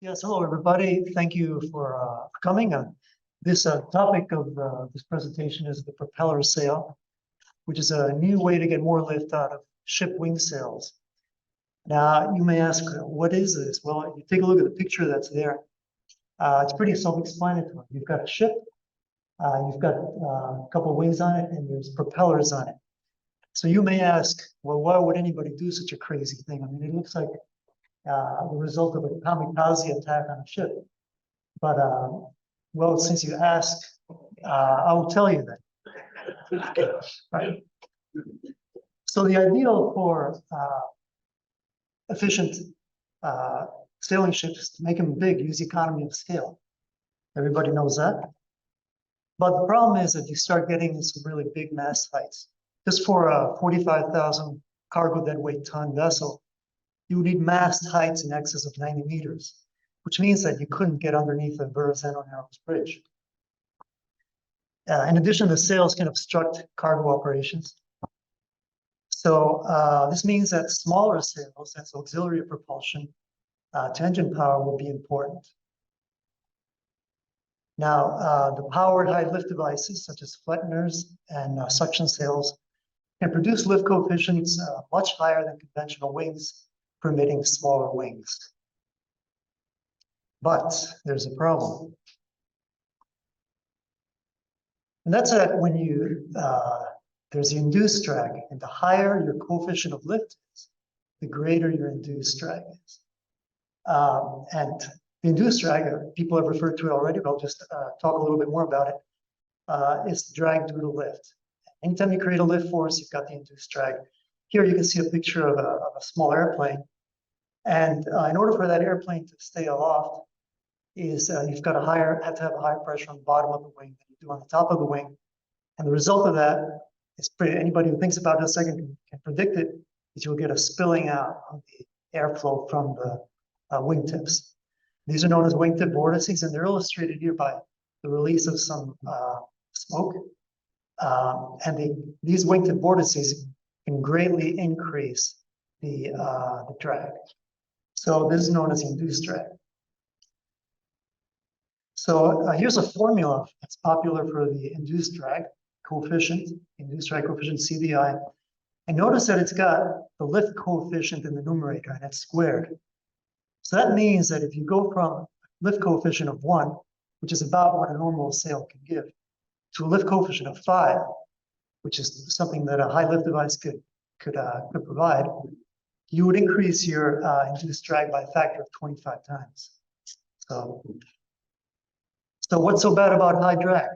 Yes, hello everybody. Thank you for coming. This topic of this presentation is the propeller sail, which is a new way to get more lift out of ship wing sails. Now, you may ask, what is this? Well, you take a look at the picture that's there. It's pretty self-explanatory. You've got a ship, you've got a couple of wings on it, and there's propellers on it. So you may ask, well, why would anybody do such a crazy thing? I mean, it looks like the result of a kamikaze attack on a ship. But, well, since you asked, I will tell you that. Right? So the ideal for efficient sailing ships is to make them big, use economy of scale. Everybody knows that. But the problem is that you start getting some really big mast heights. Just for a 45,000 cargo deadweight ton vessel, you would need mast heights in excess of 90 meters, which means that you couldn't get underneath the Verrazano-Narrows Bridge. In addition, the sails can obstruct cargo operations. So this means that smaller sails as auxiliary propulsion to engine power will be important. Now, the powered high lift devices, such as flatteners and suction sails, can produce lift coefficients much higher than conventional wings, permitting smaller wings. But there's a problem. And that's that when you, there's the induced drag, and the higher your coefficient of lift is, the greater your induced drag is. And the induced drag, people have referred to it already, but I'll just talk a little bit more about it, is the drag due to lift. Anytime you create a lift force, you've got the induced drag. Here you can see a picture of a small airplane. And in order for that airplane to stay aloft, you've got have to have a higher pressure on the bottom of the wing than you do on the top of the wing. And the result of that is anybody who thinks about it a second can predict it, is you'll get a spilling out of the airflow from the wingtips. These are known as wingtip vortices, and they're illustrated here by the release of some smoke. And these wingtip vortices can greatly increase the drag. So this is known as induced drag. So here's a formula that's popular for the induced drag coefficient, CDI. And notice that it's got the lift coefficient in the numerator, and it's squared. So that means that if you go from lift coefficient of 1, which is about what a normal sail can give, to a lift coefficient of 5, which is something that a high lift device could provide, you would increase your induced drag by a factor of 25 times. So what's so bad about high drag?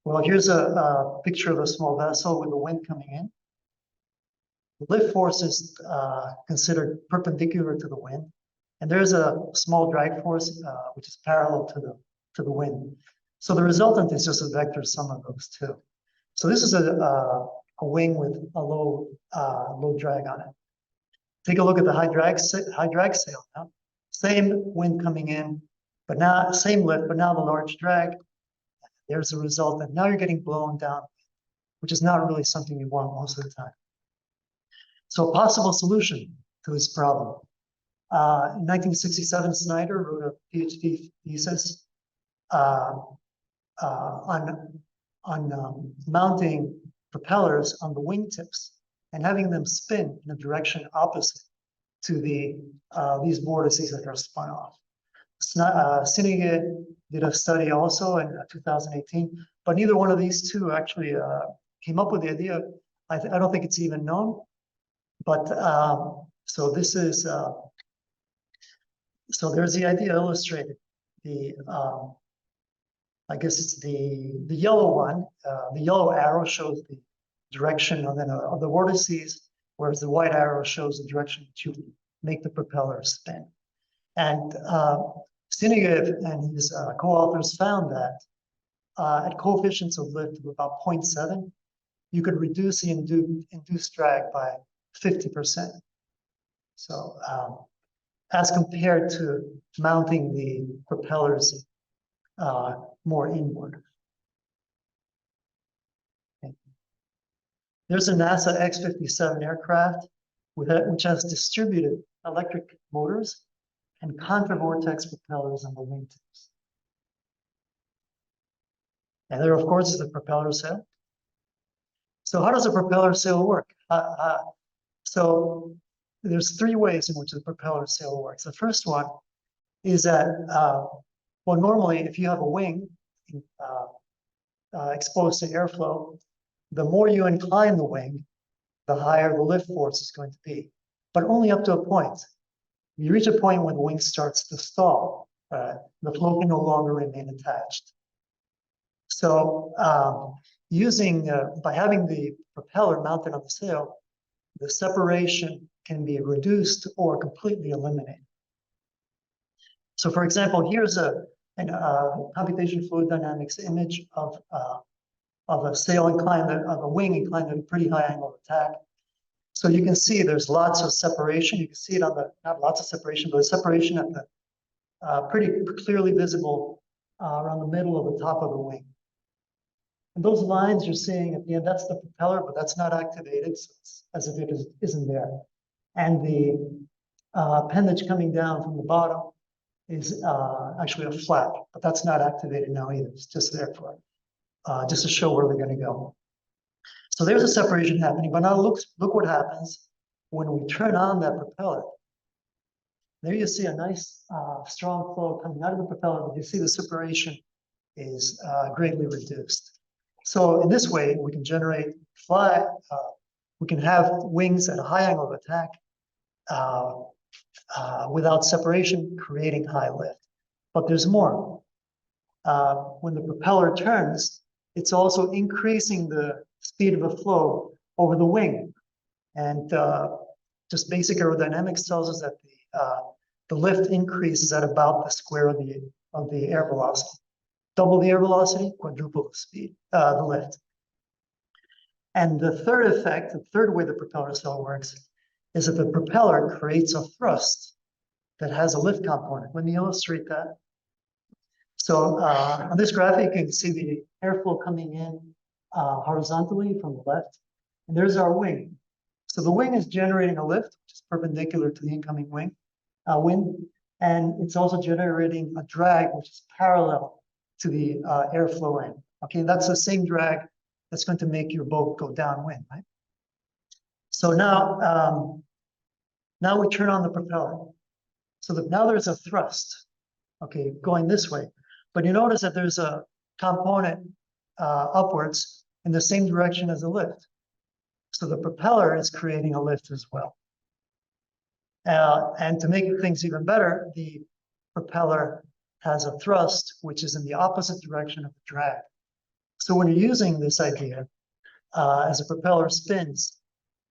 Well, here's a picture of a small vessel with the wind coming in. The lift force is considered perpendicular to the wind, and there's a small drag force which is parallel to the wind. So the resultant is just a vector sum of those two. So this is a wing with a low drag on it. Take a look at the high drag sail now. Same wind coming in, but now same lift, but now the large drag. There's the resultant. Now you're getting blown down, which is not really something you want most of the time. So a possible solution to this problem. In 1967, Snyder wrote a PhD thesis on mounting propellers on the wingtips and having them spin in a direction opposite to these vortices that are spun off. Sinige did a study also in 2018, but neither one of these two actually came up with the idea. I don't think it's even known. But so this is so there's the idea illustrated. I guess it's the yellow one. The yellow arrow shows the direction of the vortices, whereas the white arrow shows the direction that you make the propeller spin. And Sinige and his co-authors found that at coefficients of lift of about 0.7, you could reduce the induced drag by 50%. So as compared to mounting the propellers more inward. Okay. There's a NASA X-57 aircraft which has distributed electric motors and contra-vortex propellers on the wingtips. And there, of course, is the propeller sail. So how does a propeller sail work? So there's three ways in which the propeller sail works. The first one is that, well, normally if you have a wing exposed to airflow, the more you incline the wing, the higher the lift force is going to be, but only up to a point. You reach a point when the wing starts to stall, the flow can no longer remain attached. So by having the propeller mounted on the sail, the separation can be reduced or completely eliminated. So for example, here's a computation fluid dynamics image of a sail inclined, of a wing inclined at a pretty high angle of attack. So you can see there's lots of separation. You can see it on the, not lots of separation, but a separation at the pretty clearly visible around the middle of the top of the wing. And those lines you're seeing at the end, that's the propeller, but that's not activated, so it's as if it isn't there. And the appendage coming down from the bottom is actually a flap, but that's not activated now either. It's just there for just to show where we're going to go. So there's a separation happening, but now look what happens when we turn on that propeller. There you see a nice strong flow coming out of the propeller, but you see the separation is greatly reduced. So in this way, we can generate we can have wings at a high angle of attack without separation, creating high lift. But there's more. When the propeller turns, it's also increasing the speed of the flow over the wing. And just basic aerodynamics tells us that the lift increases at about the square of the air velocity. Double the air velocity, quadruple the speed, the lift. And the third effect, the third way the propeller sail works, is that the propeller creates a thrust that has a lift component. Let me illustrate that. So on this graphic, you can see the airflow coming in horizontally from the left. And there's our wing. So the wing is generating a lift, which is perpendicular to the incoming wind. And it's also generating a drag, which is parallel to the airflow end. Okay, and that's the same drag that's going to make your boat go downwind, right? So now, now we turn on the propeller. So that now there's a thrust, okay, going this way. But you notice that there's a component upwards in the same direction as the lift. So the propeller is creating a lift as well. And to make things even better, the propeller has a thrust which is in the opposite direction of the drag. So when you're using this idea, as a propeller spins,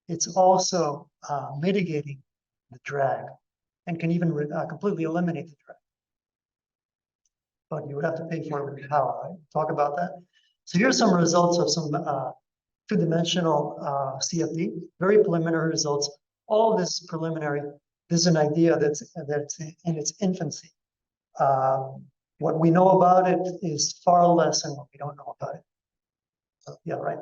it's also mitigating the drag and can even completely eliminate the drag. But you would have to pay for it with power, right? Talk about that. So here's some results of some two-dimensional CFD, very preliminary results. All of this is preliminary. This is an idea that's in its infancy. What we know about it is far less than what we don't know about it. So, yeah, right.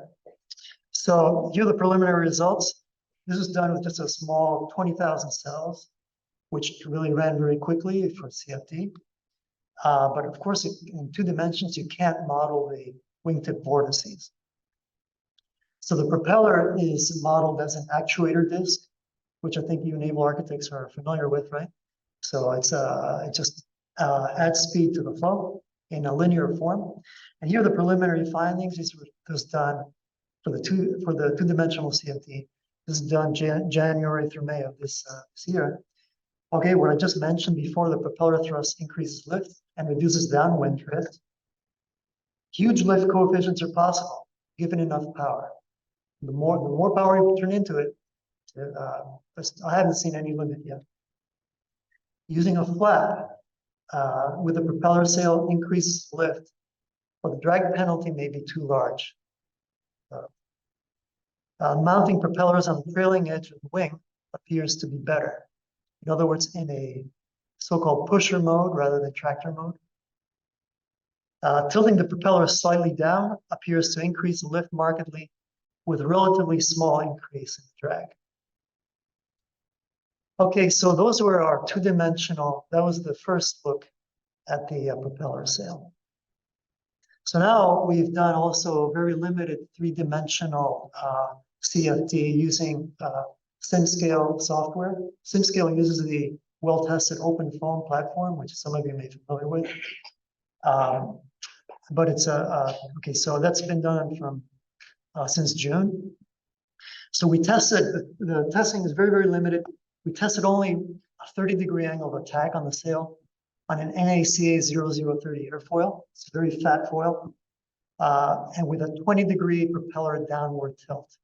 So here are the preliminary results. This is done with just a small 20,000 cells, which really ran very quickly for CFD. But of course, in 2 dimensions, you can't model the wingtip vortices. So the propeller is modeled as an actuator disc, which I think you naval architects are familiar with, right? So it's it just adds speed to the flow in a linear form. And here are the preliminary findings. This was done for the two-dimensional CFD. This is done January through May of this year. Okay, what I just mentioned before, the propeller thrust increases lift and reduces downwind drift. Huge lift coefficients are possible, given enough power. The more power you turn into it, I haven't seen any limit yet. Using a flap with a propeller sail increases lift, but the drag penalty may be too large. Mounting propellers on the trailing edge of the wing appears to be better. In other words, in a so-called pusher mode rather than tractor mode. Tilting the propeller slightly down appears to increase lift markedly with a relatively small increase in drag. Okay, so those were our two-dimensional, that was the first look at the propeller sail. So now we've done also very limited three-dimensional CFD using SimScale software. SimScale uses the well-tested open foam platform, which some of you may be familiar with. But it's okay, so that's been done from since June. So we tested, the testing is very, very limited. We tested only a 30-degree angle of attack on the sail on an NACA 0030 airfoil. It's a very fat foil, and with a 20-degree propeller downward tilt.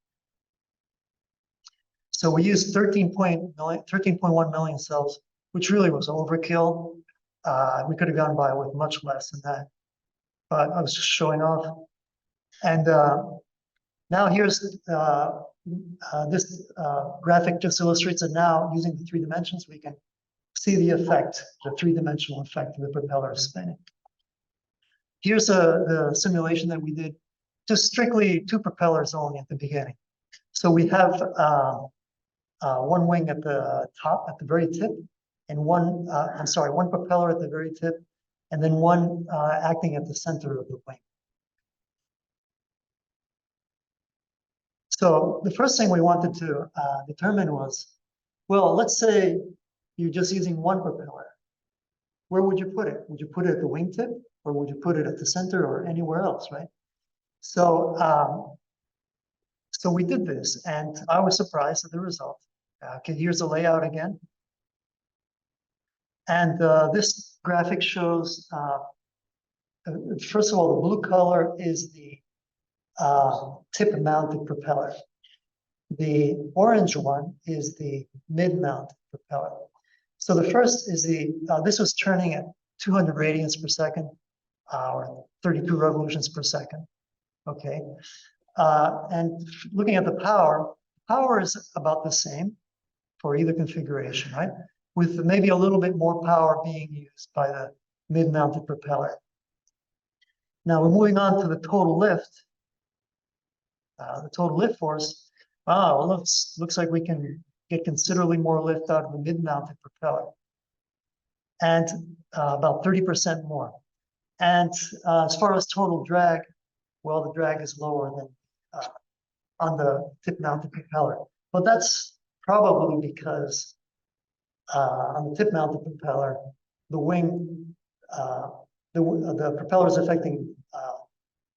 So we used 13.1 million cells, which really was overkill. We could have gone by with much less than that, but I was just showing off. And now here's this graphic just illustrates that now using the 3 dimensions, we can see the effect, the 3-dimensional effect of the propeller spinning. Here's the simulation that we did, just strictly 2 propellers only at the beginning. So we have one wing at the top, at the very tip, and one propeller at the very tip, and then one acting at the center of the wing. So the first thing we wanted to determine was, well, let's say you're just using one propeller. Where would you put it? Would you put it at the wingtip, or would you put it at the center, or anywhere else, right? So, so we did this, and I was surprised at the result. Okay, here's the layout again. And this graphic shows, first of all, the blue color is the tip-mounted propeller. The orange one is the mid-mounted propeller. So the first is this was turning at 200 radians per second, or 32 revolutions per second. Okay, and looking at the power is about the same for either configuration, right? With maybe a little bit more power being used by the mid-mounted propeller. Now we're moving on to the total lift. The total lift force, wow, looks like we can get considerably more lift out of the mid-mounted propeller, and about 30% more. And as far as total drag, well, the drag is lower than on the tip-mounted propeller, but that's probably because on the tip-mounted propeller, the wing, the propeller is affecting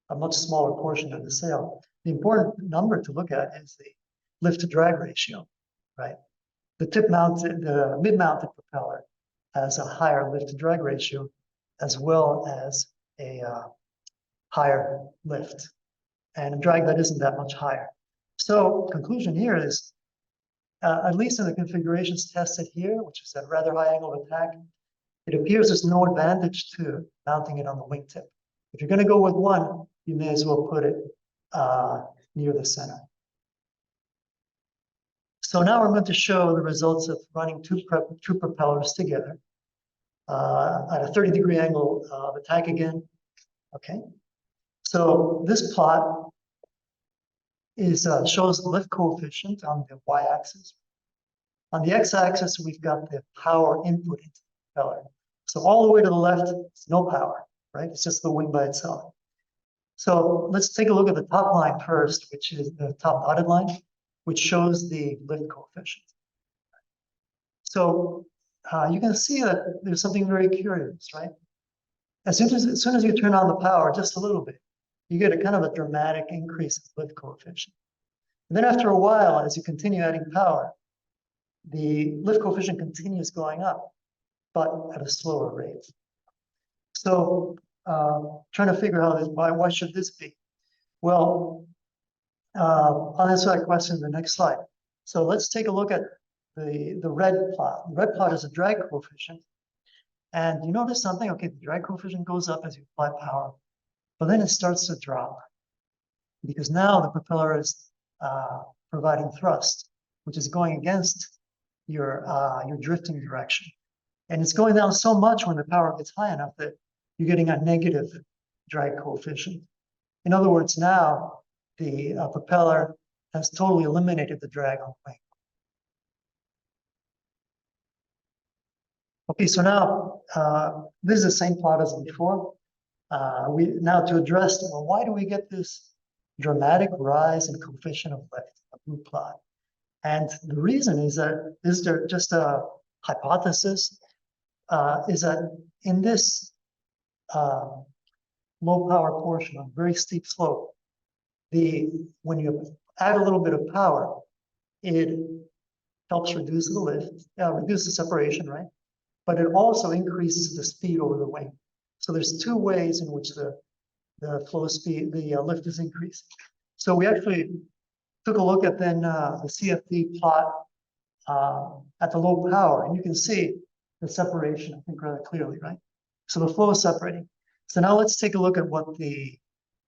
a much smaller portion of the sail. The important number to look at is the lift-to-drag ratio, right? The mid-mounted propeller has a higher lift-to-drag ratio, as well as a higher lift, and a drag that isn't that much higher. So conclusion here is, at least in the configurations tested here, which is at rather high angle of attack, it appears there's no advantage to mounting it on the wingtip. If you're going to go with one, you may as well put it near the center. So now we're going to show the results of running two propellers together at a 30-degree angle of attack again. Okay, so this plot is shows the lift coefficient on the y-axis. On the x-axis, we've got the power input into the propeller. So all the way to the left, it's no power, right? It's just the wing by itself. So let's take a look at the top line first, which is the top dotted line, which shows the lift coefficient. So you can see that there's something very curious, right? As soon as you turn on the power just a little bit, you get a kind of a dramatic increase in lift coefficient. And then after a while, as you continue adding power, the lift coefficient continues going up, but at a slower rate. So trying to figure out why should this be? Well, I'll answer that question in the next slide. So let's take a look at the red plot. The red plot is a drag coefficient. And you notice something, okay, the drag coefficient goes up as you apply power, but then it starts to drop because now the propeller is providing thrust, which is going against your drifting direction. And it's going down so much when the power gets high enough that you're getting a negative drag coefficient. In other words, now the propeller has totally eliminated the drag on the wing. Okay, so now this is the same plot as before. Now to address, well, why do we get this dramatic rise in coefficient of lift, a blue plot? And the reason is that is there just a hypothesis is that in this low power portion of very steep slope, when you add a little bit of power, it helps reduce the lift, reduce the separation, right? But it also increases the speed over the wing. So there's two ways in which the flow speed, the lift is increased. So we actually took a look at then the CFD plot at the low power, and you can see the separation, I think, rather clearly, right? So the flow is separating. So now let's take a look at what the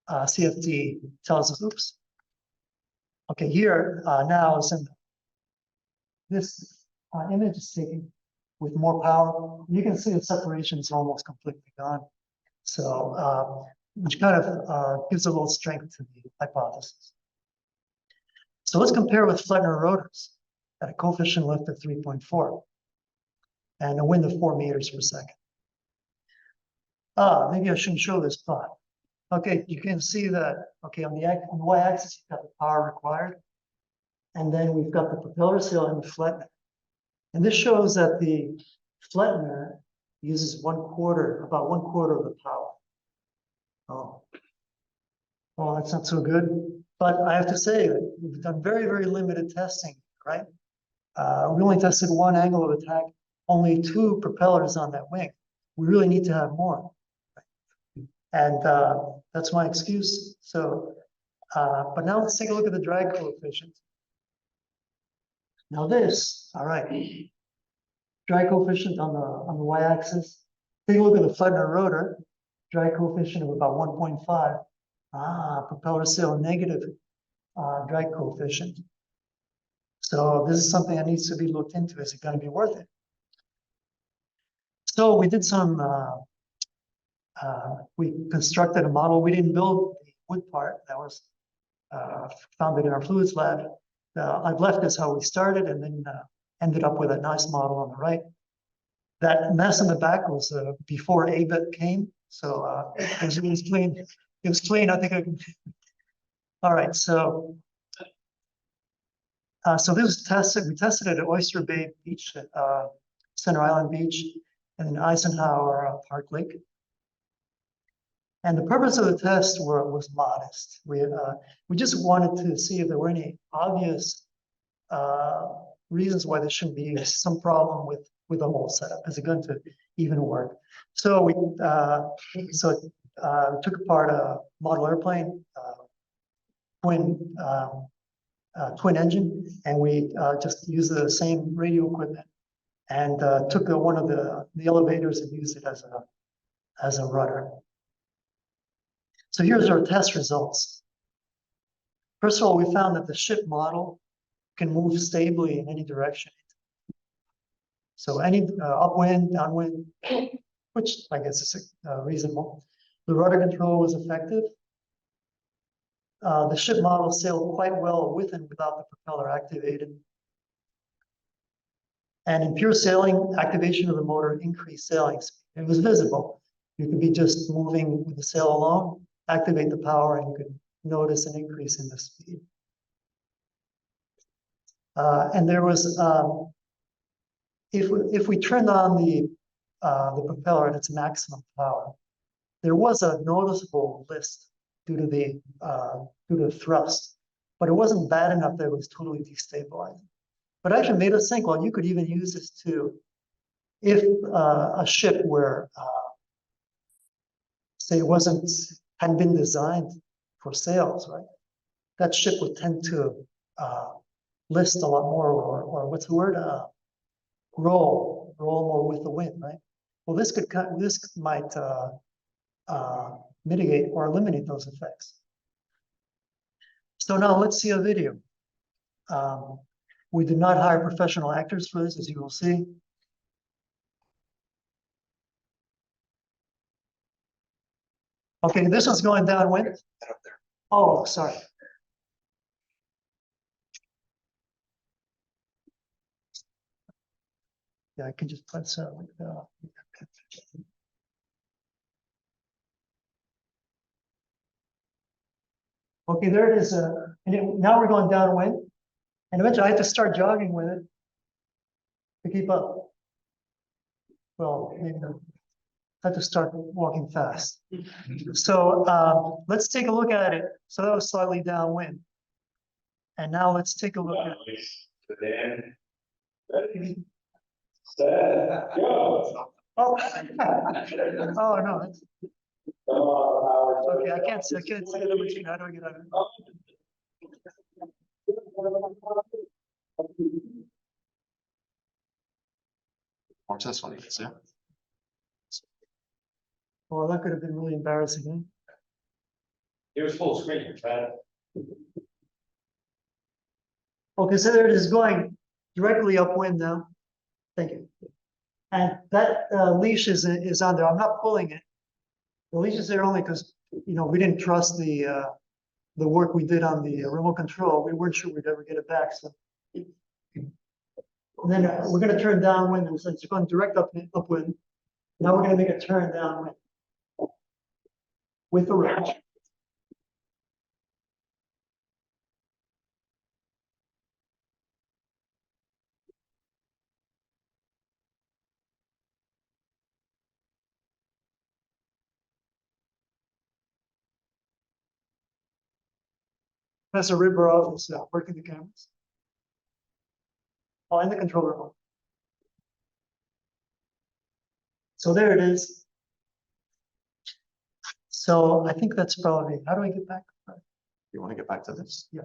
CFD tells us. Oops. Okay, here now is in this image is taken with more power. You can see the separation is almost completely gone. So, which kind of gives a little strength to the hypothesis. So let's compare with Flettner rotors at a coefficient lift of 3.4 and a wind of 4 meters per second. Maybe I shouldn't show this plot. Okay, you can see that, okay, on the y-axis, you've got the power required. And then we've got the propeller sail and the Flettner. And this shows that the Flettner uses about 1/4 of the power. Oh, that's not so good. But I have to say, we've done very, very limited testing, right? We only tested one angle of attack, only 2 propellers on that wing. We really need to have more. And that's my excuse. So, but now let's take a look at the drag coefficient. Now this, all right, drag coefficient on the y-axis. Take a look at the Flettner rotor, drag coefficient of about 1.5. Propeller sail negative drag coefficient. So this is something that needs to be looked into. Is it going to be worth it? So we did some, we constructed a model. We didn't build the wood part. That was founded in our fluids lab. I've left this how we started and then ended up with a nice model on the right. That mess in the back was before ABET came. So it was clean. It was clean. I think I can. All right. So so this was tested. We tested it at Oyster Bay Beach, Center Island Beach, and then Eisenhower Park Lake. And the purpose of the test was modest. We just wanted to see if there were any obvious reasons why this shouldn't be used. Some problem with the whole setup. Is it going to even work? So we took apart a model airplane, twin engine, and we just used the same radio equipment and took one of the elevators and used it as a rudder. So here's our test results. First of all, we found that the ship model can move stably in any direction. So any upwind, downwind, which I guess is reasonable. The rudder control was effective. The ship model sailed quite well with and without the propeller activated. And in pure sailing, activation of the motor increased sailing speed. It was visible. You could be just moving with the sail alone, activate the power, and you could notice an increase in the speed. And there was, if we turned on the propeller at its maximum power, there was a noticeable lift due to the thrust, but it wasn't bad enough that it was totally destabilizing. But actually made us think, well, you could even use this too, if a ship where, say, hadn't been designed for sails, right? That ship would tend to list a lot more, or what's the word? Roll more with the wind, right? Well, this might mitigate or eliminate those effects. So now let's see a video. We did not hire professional actors for this, as you will see. Okay, this one's going downwind. Oh, sorry. Yeah, I can just put so like okay, there it is. Now we're going downwind, and eventually I have to start jogging with it to keep up. Well, maybe not. I have to start walking fast. So let's take a look at it. So that was slightly downwind. And now let's take a look at Then, oh, oh no, that's okay. I can't see the machine. How do I get out of it? Watch this one, yeah. Well, that could have been really embarrassing. it was full screen, right? Okay, so there it is going directly upwind now. Thank you. And that leash is on there. I'm not pulling it. The leash is there only because, you know, we didn't trust the work we did on the remote control. We weren't sure we'd ever get it back. So and then we're going to turn downwind. So it's going direct upwind. Now we're going to make a turn downwind with the wrench. Professor Ribarov is working the cameras. Oh, and the control remote. So there it is. So I think that's probably, how do I get back? You want to get back to this? Yeah.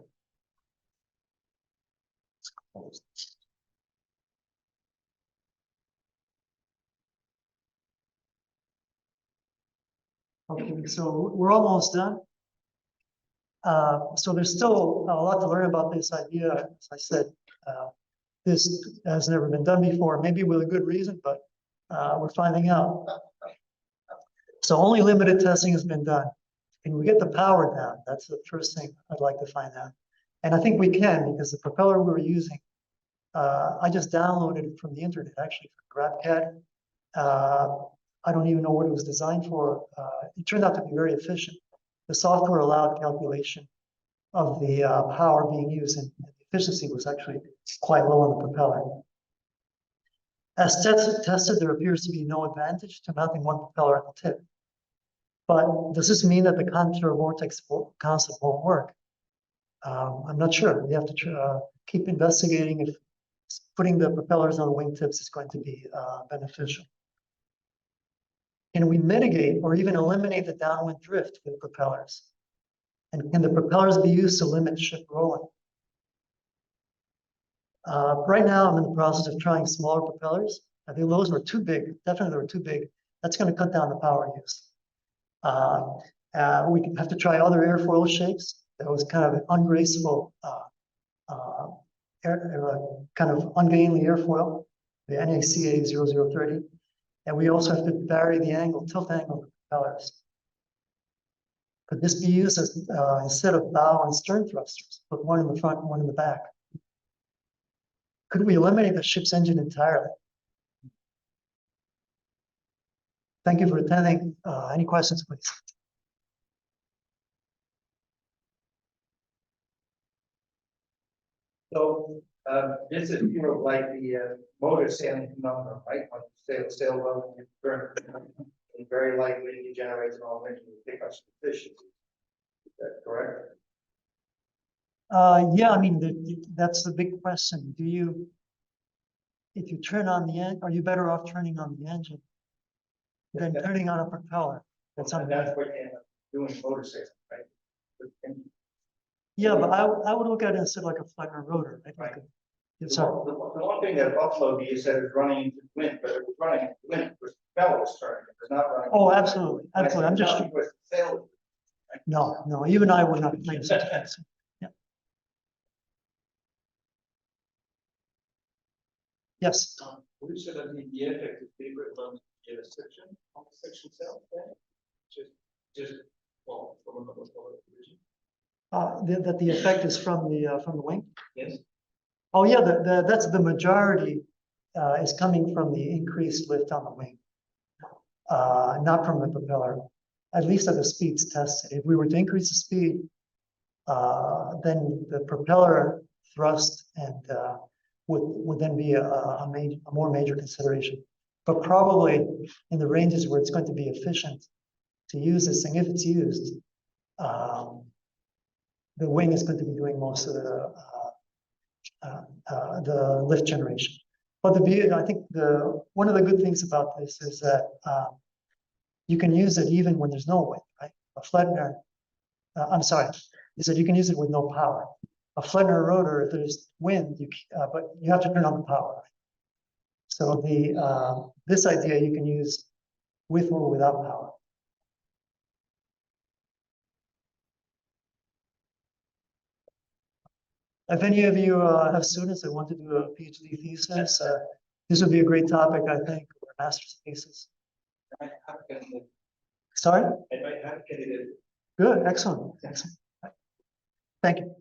It's closed. Okay, so we're almost done. So there's still a lot to learn about this idea. As I said, this has never been done before, maybe with a good reason, but we're finding out. So only limited testing has been done. Can we get the power down? That's the first thing I'd like to find out. And I think we can, because the propeller we were using, I just downloaded it from the internet, actually, from GrabCAD. I don't even know what it was designed for. It turned out to be very efficient. The software allowed calculation of the power being used, and the efficiency was actually quite low on the propeller. As tested, there appears to be no advantage to mounting one propeller at the tip. But does this mean that the contour vortex concept won't work? I'm not sure. We have to keep investigating if putting the propellers on wingtips is going to be beneficial. Can we mitigate or even eliminate the downwind drift with propellers? And can the propellers be used to limit ship rolling? Right now, I'm in the process of trying smaller propellers. I think those were too big. Definitely, they were too big. That's going to cut down the power use. We have to try other airfoil shapes. That was kind of an ungraceful, kind of ungainly airfoil, the NACA 0030. And we also have to vary the angle, tilt angle of the propellers. Could this be used as instead of bow and stern thrusters, put one in the front and one in the back? Could we eliminate the ship's engine entirely? Thank you for attending. Any questions, please? So this is, you know, like the motor sailing phenomenon, right? When you sailboat and you turn, and very likely it generates an all engine to pick up some efficiency. Is that correct? Yeah, I mean, that's the big question. Do you, if you turn on the engine, are you better off turning on the engine than turning on a propeller? That's And that's what you end up doing motor sailing, right? Yeah, but I would look at it instead of like a flanker rotor. Right? Right. Yes, The sir. one thing that Buffalo you said is running into the wind, but it was running into the wind because the propeller was turning. It was not running. Oh, absolutely, absolutely. I'm just Not because the sail. no. Even I would not claim such a thing. Yeah. Yes. Would you say that the effect is bigger than the section on the section itself? Just well, from another region. That the effect is from the wing. Yes. Oh yeah, that's the majority. is coming from the increased lift on the wing, not from the propeller, at least at the speeds tested. If we were to increase the speed, then the propeller thrust and would then be a more major consideration. But probably in the ranges where it's going to be efficient to use this thing, if it's used, the wing is going to be doing most of the lift generation. But I think one of the good things about this is that you can use it even when there's no wind, right? A Flettner, I'm sorry, is that you can use it with no power. A Flettner rotor, if there's wind, but you have to turn on the power. Right? So this idea you can use with or without power. If any of you have students that want to do a PhD thesis, this would be a great topic, I think, or a master's thesis. Sorry? I might have candidate. Good, excellent, excellent. Thank you.